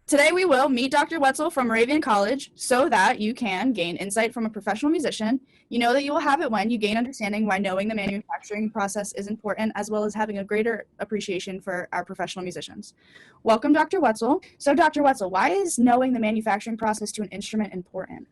Today we will meet Dr. Wetzel from Moravian College so that you can gain insight from a professional musician. You know that you will have it when you gain understanding why knowing the manufacturing process is important, as well as having a greater appreciation for our professional musicians. Welcome, Dr. Wetzel. So, Dr. Wetzel, why is knowing the manufacturing process to an instrument important?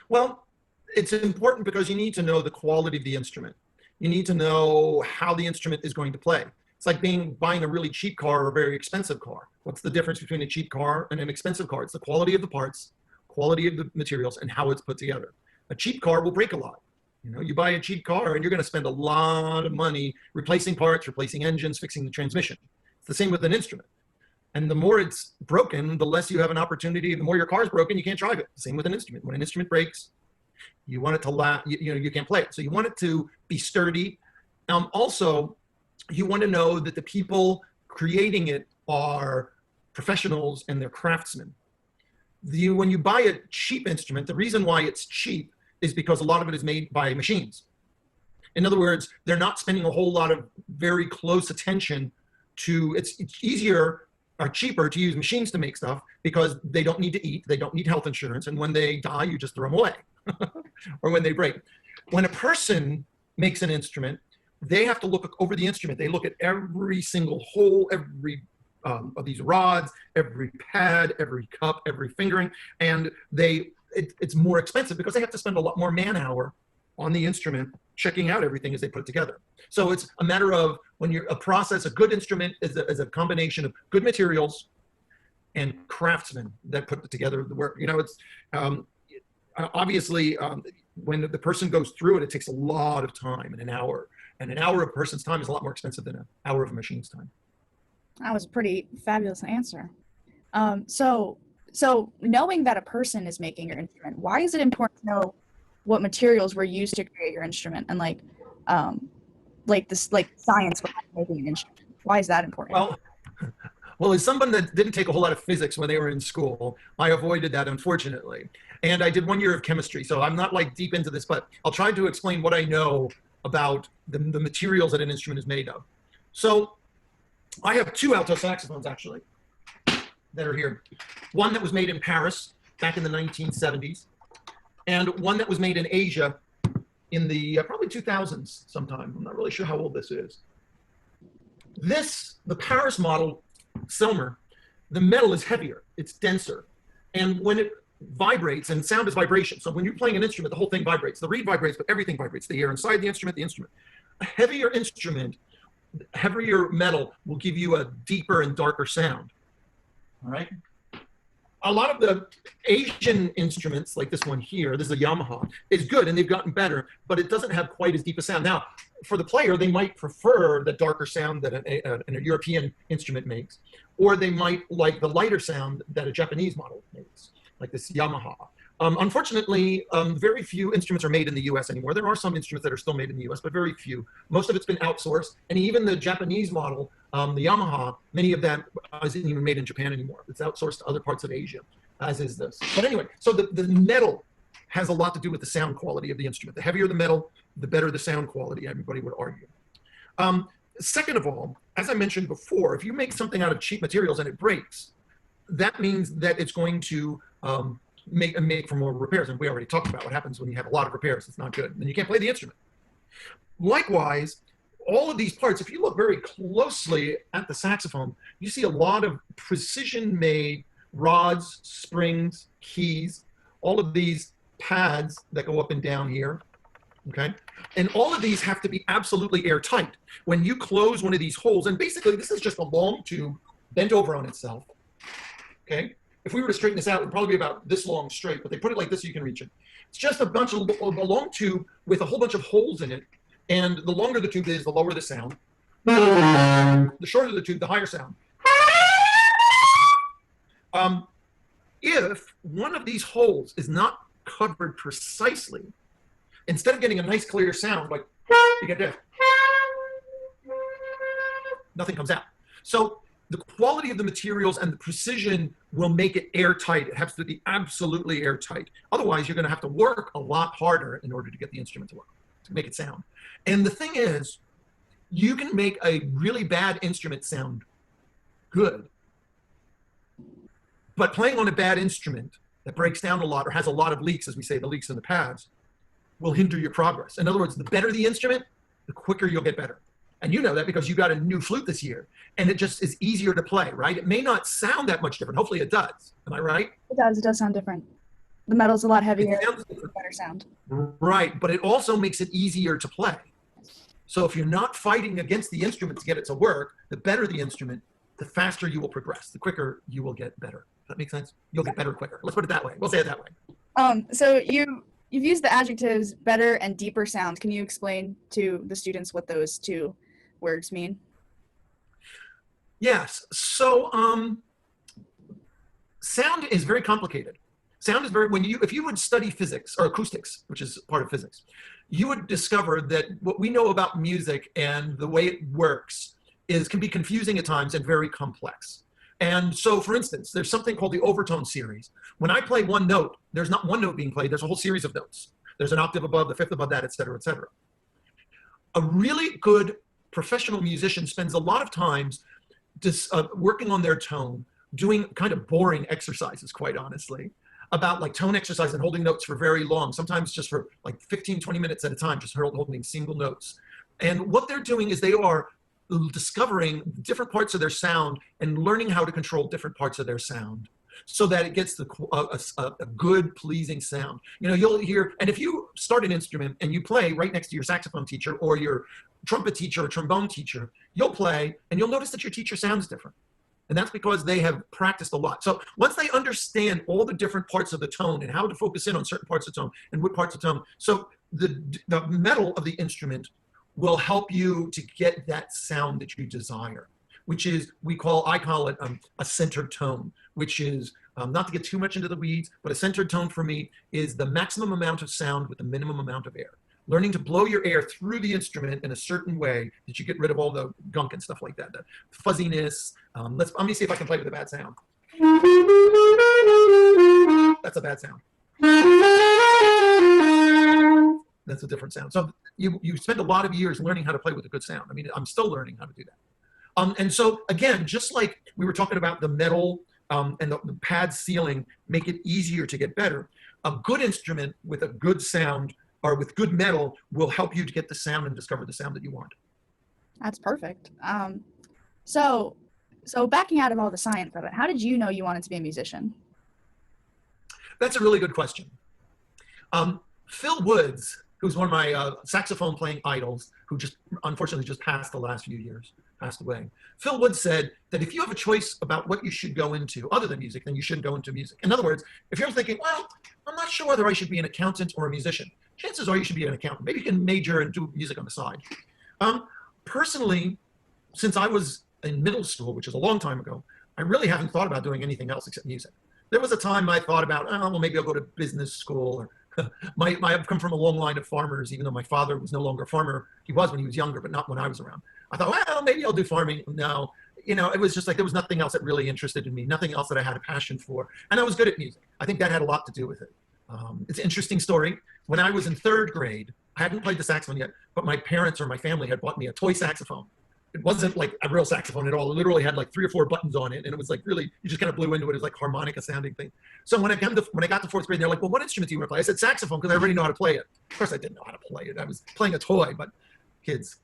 Well, it's important because you need to know the quality of the instrument. You need to know how the instrument is going to play. It's like buying a really cheap car or a very expensive car. What's the difference between a cheap car and an expensive car? It's the quality of the parts, quality of the materials, and how it's put together. A cheap car will break a lot. You buy a cheap car and you're going to spend a lot of money replacing parts, replacing engines, fixing the transmission. It's the same with an instrument. And the more it's broken, the less you have an opportunity. The more your car's broken, you can't drive it. Same with an instrument. When an instrument breaks, you want it to last. You can't play it. So you want it to be sturdy. Also, you want to know that the people creating it are professionals and they're craftsmen. When you buy a cheap instrument, the reason why it's cheap is because a lot of it is made by machines. In other words, they're not spending a whole lot of very close attention to. It's easier or cheaper to use machines to make stuff because they don't need to eat, they don't need health insurance, and when they die, you just throw them away, or when they break. When a person makes an instrument, they have to look over the instrument. They look at every single hole, every of these rods, every pad, every cup, every fingering, and it's more expensive because they have to spend a lot more man-hour on the instrument checking out everything as they put it together. So it's a matter of a good instrument is a combination of good materials and craftsmen that put together the work. It's obviously when the person goes through it, it takes a lot of time, and an hour of a person's time is a lot more expensive than an hour of a machine's time. That was a pretty fabulous answer. So knowing that a person is making your instrument, why is it important to know what materials were used to create your instrument, and like science behind making an instrument? Why is that important? Well, as someone that didn't take a whole lot of physics when they were in school, I avoided that, unfortunately. And I did 1 year of chemistry, so I'm not like deep into this, but I'll try to explain what I know about the materials that an instrument is made of. So I have 2 alto saxophones actually that are here. One that was made in Paris back in the 1970s, and one that was made in Asia in the probably 2000s sometime. I'm not really sure how old this is. The Paris model, Selmer, the metal is heavier, it's denser. And when it vibrates, and sound is vibration, so when you're playing an instrument, the whole thing vibrates. The reed vibrates, but everything vibrates. The air inside the instrument. A heavier instrument, heavier metal will give you a deeper and darker sound. All right? A lot of the Asian instruments, like this one here, this is a Yamaha, is good, and they've gotten better, but it doesn't have quite as deep a sound. Now, for the player, they might prefer the darker sound that a European instrument makes, or they might like the lighter sound that a Japanese model makes, like this Yamaha. Unfortunately, very few instruments are made in the US anymore. There are some instruments that are still made in the US, but very few. Most of it's been outsourced, and even the Japanese model, the Yamaha, many of that isn't even made in Japan anymore. It's outsourced to other parts of Asia, as is this. But anyway, so the metal has a lot to do with the sound quality of the instrument. The heavier the metal, the better the sound quality, everybody would argue. Second of all, as I mentioned before, if you make something out of cheap materials and it breaks, that means that it's going to make for more repairs. And we already talked about what happens when you have a lot of repairs. It's not good. And you can't play the instrument. Likewise, all of these parts, if you look very closely at the saxophone, you see a lot of precision-made rods, springs, keys, all of these pads that go up and down here, okay? And all of these have to be absolutely airtight. When you close one of these holes, and basically this is just a long tube bent over on itself, okay? If we were to straighten this out, it would probably be about this long straight, but they put it like this so you can reach it. It's just a long tube with a whole bunch of holes in it, and the longer the tube is, the lower the sound. The shorter the tube, the higher sound. If one of these holes is not covered precisely, instead of getting a nice clear sound, like you get this, nothing comes out. So the quality of the materials and the precision will make it airtight. It has to be absolutely airtight. Otherwise, you're going to have to work a lot harder in order to get the instrument to work, to make it sound. And the thing is, you can make a really bad instrument sound good, But playing on a bad instrument that breaks down a lot or has a lot of leaks, as we say, the leaks in the pads, will hinder your progress. In other words, the better the instrument, the quicker you'll get better. And you know that because you got a new flute this year, and it just is easier to play, right? It may not sound that much different. Hopefully it does. Am I right? It does. It does sound different. The metal's a lot heavier. It sounds different. Better sound. Right, but it also makes it easier to play. So if you're not fighting against the instrument to get it to work, the better the instrument, the faster you will progress, the quicker you will get better. Does that make sense? You'll get better quicker. Let's put it that way. We'll say it that way. So you've used the adjectives better and deeper sound. Can you explain to the students what those two words mean? Yes. So sound is very complicated. Sound is very, if you would study physics or acoustics, which is part of physics, you would discover that what we know about music and the way it works can be confusing at times and very complex. And so, for instance, there's something called the overtone series. When I play one note, there's not one note being played, there's a whole series of notes. There's an octave above, the fifth above that, et cetera, et cetera. A really good professional musician spends a lot of times working on their tone, doing kind of boring exercises, quite honestly, about like tone exercise and holding notes for very long, sometimes just for like 15, 20 minutes at a time, just holding single notes. And what they're doing is they are discovering different parts of their sound and learning how to control different parts of their sound so that it gets a good, pleasing sound. You know, you'll hear, and if you start an instrument and you play right next to your saxophone teacher or your trumpet teacher or trombone teacher, you'll play and you'll notice that your teacher sounds different. And that's because they have practiced a lot. So once they understand all the different parts of the tone and how to focus in on certain parts of tone and what parts of tone, so the metal of the instrument will help you to get that sound that you desire, which is, I call it a centered tone, which is, not to get too much into the weeds, but a centered tone for me is the maximum amount of sound with the minimum amount of air. Learning to blow your air through the instrument in a certain way that you get rid of all the gunk and stuff like that, the fuzziness. Let me see if I can play with a bad sound. That's a bad sound. That's a different sound. So you spend a lot of years learning how to play with a good sound. I mean, I'm still learning how to do that. And so again, just like we were talking about the metal and the pad sealing make it easier to get better, a good instrument with a good sound or with good metal will help you to get the sound and discover the sound that you want. That's perfect. So backing out of all the science of it, how did you know you wanted to be a musician? That's a really good question. Phil Woods, who's one of my saxophone playing idols, who unfortunately just passed the last few years, passed away. Phil Woods said that if you have a choice about what you should go into other than music, then you shouldn't go into music. In other words, if you're thinking, well, I'm not sure whether I should be an accountant or a musician, chances are you should be an accountant. Maybe you can major and do music on the side. Personally, since I was in middle school, which is a long time ago, I really haven't thought about doing anything else except music. There was a time I thought about, well, maybe I'll go to business school. Or I've come from a long line of farmers, even though my father was no longer a farmer. He was when he was younger, but not when I was around. I thought, well, maybe I'll do farming. No, it was just like there was nothing else that really interested in me, nothing else that I had a passion for. And I was good at music. I think that had a lot to do with it. It's an interesting story. When I was in third grade, I hadn't played the saxophone yet, but my parents or my family had bought me a toy saxophone. It wasn't like a real saxophone at all. It literally had like 3 or 4 buttons on it. And it was like really, you just kind of blew into it. It was like harmonica sounding thing. So when I got to fourth grade, they're like, well, what instrument do you want to play? I said saxophone because I already know how to play it. Of course I didn't know how to play it. I was playing a toy, but kids,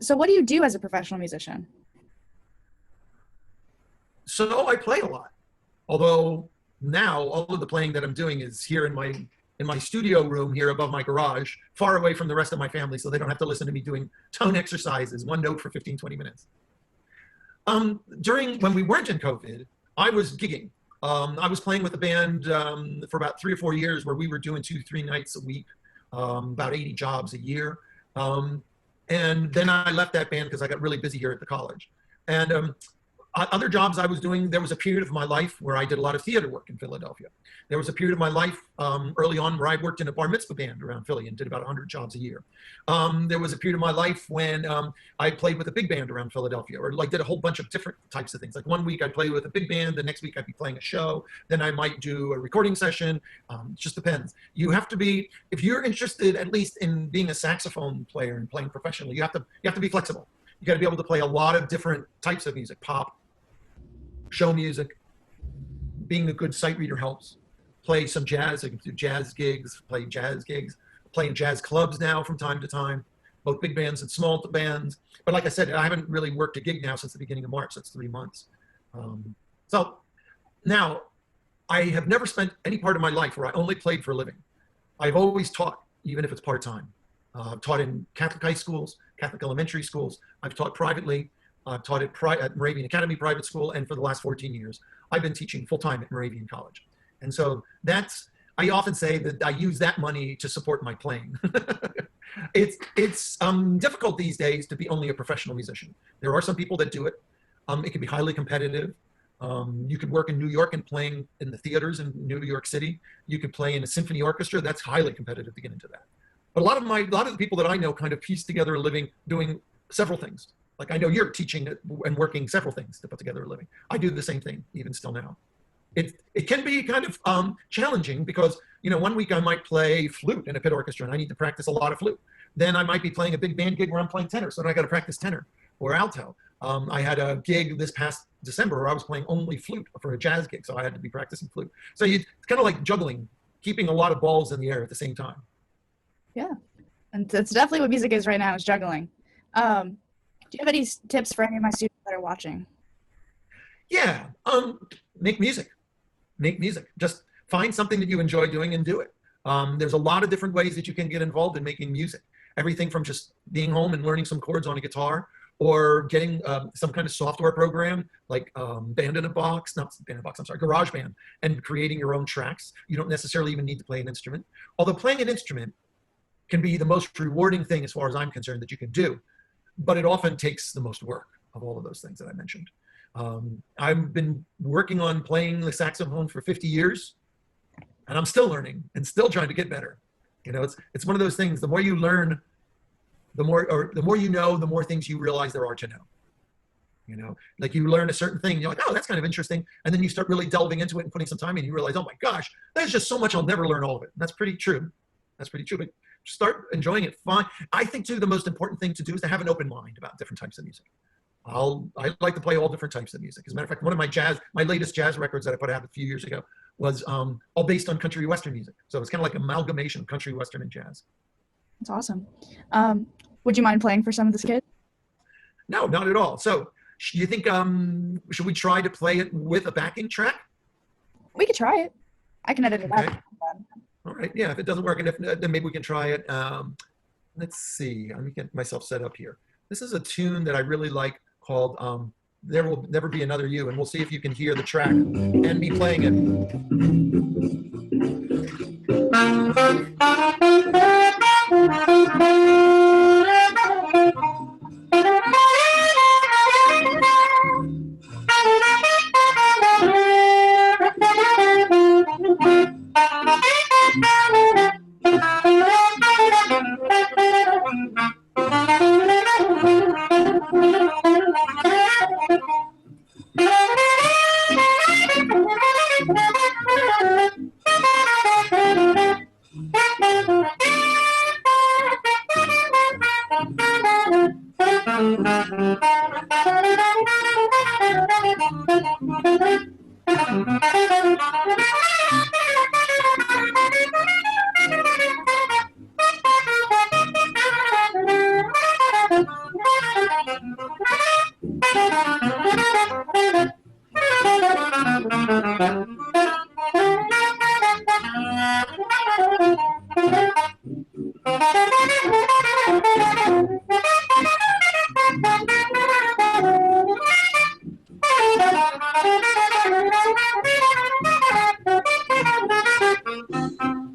So what do you do as a professional musician? So I play a lot. Although now all of the playing that I'm doing is here in my studio room here above my garage, far away from the rest of my family, so they don't have to listen to me doing tone exercises, one note for 15, 20 minutes. When we weren't in COVID, I was gigging. I was playing with a band for about 3 or 4 years where we were doing 2-3 nights a week, about 80 jobs a year. And then I left that band because I got really busy here at the college. And other jobs I was doing, there was a period of my life where I did a lot of theater work in Philadelphia. There was a period of my life early on where I worked in a bar mitzvah band around Philly and did about 100 jobs a year. There was a period of my life when I played with a big band around Philadelphia, or like did a whole bunch of different types of things. Like one week I'd play with a big band, the next week I'd be playing a show, then I might do a recording session. It just depends. You have to be, if you're interested at least in being a saxophone player and playing professionally, you have to be flexible. You got to be able to play a lot of different types of music: pop, show music, being a good sight reader helps. Play some jazz. I can do jazz gigs, play in jazz clubs now from time to time, both big bands and small bands. But like I said, I haven't really worked a gig now since the beginning of March. That's 3 months. So now I have never spent any part of my life where I only played for a living. I've always taught, even if it's part-time. I've taught in Catholic high schools, Catholic elementary schools. I've taught privately. I've taught at Moravian Academy Private School. And for the last 14 years, I've been teaching full-time at Moravian College. And so I often say that I use that money to support my playing. It's difficult these days to be only a professional musician. There are some people that do it. It can be highly competitive. You could work in New York and playing in the theaters in New York City. You could play in a symphony orchestra. That's highly competitive to get into that. But a lot of the people that I know kind of piece together a living doing several things. Like I know you're teaching and working several things to put together a living. I do the same thing even still now. It can be kind of challenging because, 1 week I might play flute in a pit orchestra and I need to practice a lot of flute. Then I might be playing a big band gig where I'm playing tenor, so then I got to practice tenor or alto. I had a gig this past December where I was playing only flute for a jazz gig, so I had to be practicing flute. So it's kind of like juggling, keeping a lot of balls in the air at the same time. Yeah, and that's definitely what music is right now, is juggling. Do you have any tips for any of my students that are watching? Yeah, make music. Make music. Just find something that you enjoy doing and do it. There's a lot of different ways that you can get involved in making music. Everything from just being home and learning some chords on a guitar, or getting some kind of software program like GarageBand, and creating your own tracks. You don't necessarily even need to play an instrument. Although playing an instrument can be the most rewarding thing as far as I'm concerned that you can do, but it often takes the most work of all of those things that I mentioned. I've been working on playing the saxophone for 50 years, and I'm still learning and still trying to get better. It's one of those things. The more you learn, the more you know, the more things you realize there are to know. Like you learn a certain thing, you're like, oh, that's kind of interesting, and then you start really delving into it and putting some time in, and you realize, oh my gosh, there's just so much, I'll never learn all of it. And that's pretty true. But start enjoying it. Fine. I think too, the most important thing to do is to have an open mind about different types of music. I like to play all different types of music. As a matter of fact, one of my latest jazz records that I put out a few years ago was all based on country western music. So it's kind of like an amalgamation of country western and jazz. That's awesome. Would you mind playing for some of this kids? No, not at all. So you think, should we try to play it with a backing track? We could try it. I can edit it out. All right. Yeah, if it doesn't work, and then maybe we can try it. Let's see. Let me get myself set up here. This is a tune that I really like called There Will Never Be Another You, and we'll see if you can hear the track and me playing it.